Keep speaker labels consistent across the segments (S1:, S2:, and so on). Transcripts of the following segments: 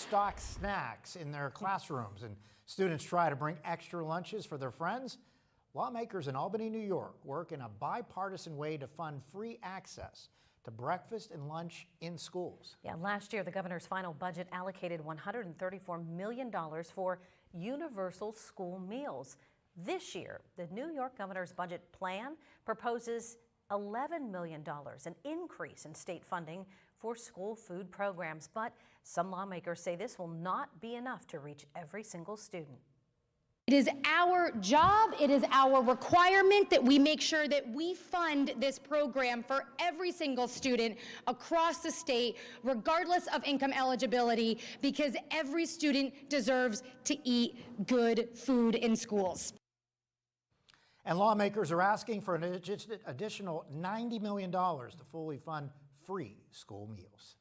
S1: stock snacks in their classrooms and students try to bring extra lunches for their friends, lawmakers in Albany, New York work in a bipartisan way to fund free access to breakfast and lunch in schools.
S2: Yeah, last year the governor's final budget allocated $134 million for universal school meals. This year, the New York governor's budget plan proposes $11 million, an increase in state funding for school food programs. But some lawmakers say this will not be enough to reach every single student.
S3: It is our job, it is our requirement that we make sure that we fund this program for every single student across the state, regardless of income eligibility, because every student deserves to eat good food in schools.
S1: And lawmakers are asking for an additional $90 million to fully fund free school meals.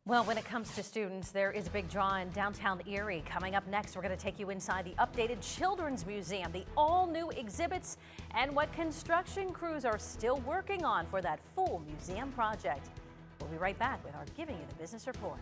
S2: Well, when it comes to students, there is a big draw in downtown Erie. Coming up next, we're going to take you inside the updated Children's Museum, the all-new exhibits, and what construction crews are still working on for that full museum project. We'll be right back with our Giving You the Business Report.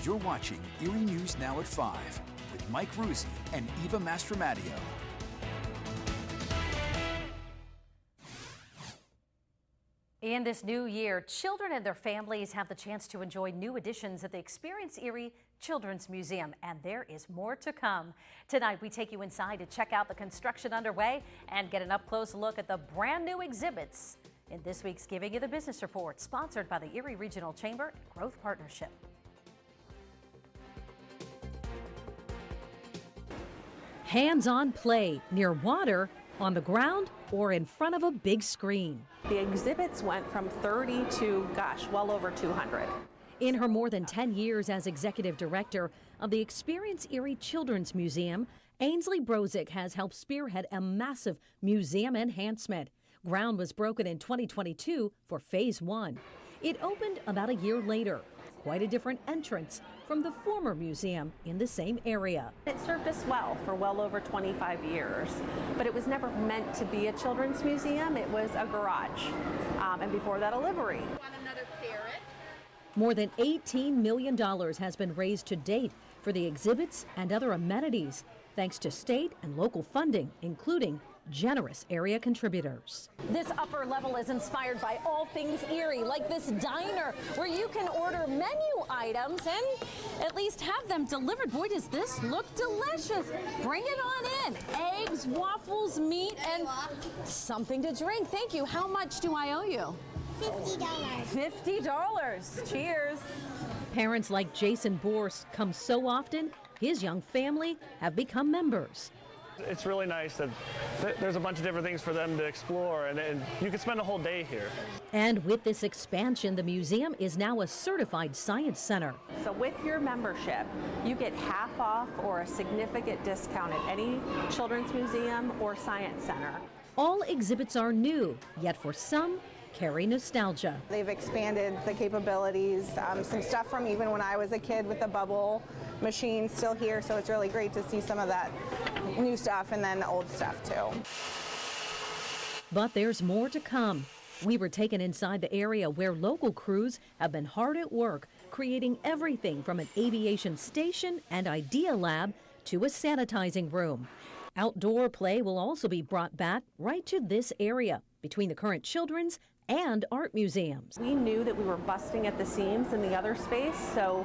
S4: You're watching Erie News Now at 5 with Mike Ruzzi and Eva Mastromattio.
S2: In this new year, children and their families have the chance to enjoy new additions at the expERIEnce Erie Children's Museum, and there is more to come. Tonight, we take you inside to check out the construction underway and get an up-close look at the brand new exhibits in this week's Giving You the Business Report, sponsored by the Erie Regional Chamber and Growth Partnership. Hands-on play near water, on the ground, or in front of a big screen.
S5: The exhibits went from 30 to, well over 200.
S2: In her more than 10 years as executive director of the expERIEnce Erie Children's Museum, Ainsley Brozick has helped spearhead a massive museum enhancement. Ground was broken in 2022 for Phase 1. It opened about a year later. Quite a different entrance,
S6: from the former museum in the same area.
S5: It served us well for well over 25 years, but it was never meant to be a children's museum. It was a garage, and before that, a livery.
S6: More than $18 million has been raised to date for the exhibits and other amenities, thanks to state and local funding, including generous area contributors.
S7: This upper level is inspired by all things Erie, like this diner where you can order menu items and at least have them delivered. Boy, does this look delicious. Bring it on in. Eggs, waffles, meat, and something to drink. Thank you. How much do I owe you?
S8: $50.
S7: $50. Cheers.
S6: Parents like Jason Borst come so often, his young family have become members.
S9: It's really nice that there's a bunch of different things for them to explore, and you can spend a whole day here.
S6: And with this expansion, the museum is now a certified science center.
S5: So with your membership, you get half off or a significant discount at any children's museum or science center.
S6: All exhibits are new, yet for some, carry nostalgia.
S10: They've expanded the capabilities, some stuff from even when I was a kid with the bubble machine still here, so it's really great to see some of that new stuff and then the old stuff too.
S6: But there's more to come. We were taken inside the area where local crews have been hard at work creating everything from an aviation station and idea lab to a sanitizing room. Outdoor play will also be brought back right to this area between the current children's and art museums.
S5: We knew that we were busting at the seams in the other space, so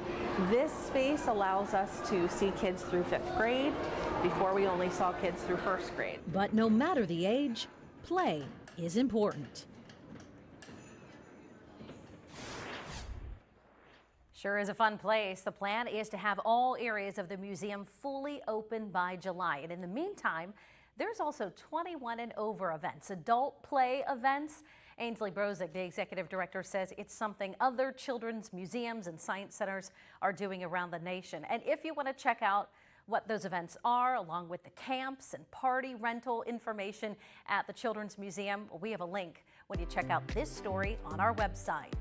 S5: this space allows us to see kids through 5th grade. Before, we only saw kids through 1st grade.
S6: But no matter the age, play is important.
S2: Sure is a fun place. The plan is to have all areas of the museum fully open by July. And in the meantime, there's also 21 and over events, adult play events. Ainsley Brozick, the executive director, says it's something other children's museums and science centers are doing around the nation. And if you want to check out what those events are, along with the camps and party rental information at the Children's Museum, we have a link when you check out this story on our website,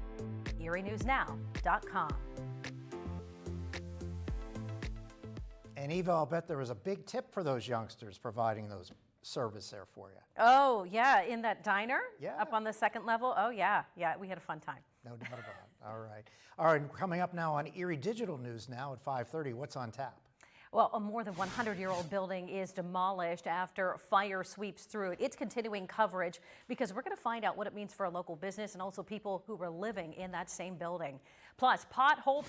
S2: erienewsnow.com.
S1: And Eva, I'll bet there was a big tip for those youngsters providing those service there for you.
S2: Oh, yeah, in that diner?
S1: Yeah.
S2: Up on the 2nd level? Oh, yeah, we had a fun time.
S1: No doubt about it. All right. All right, coming up now on Erie Digital News now at 5:30, what's on tap?
S2: Well, a more than 100-year-old building is demolished after fire sweeps through it. It's continuing coverage because we're going to find out what it means for a local business and also people who were living in that same building. Plus, pothole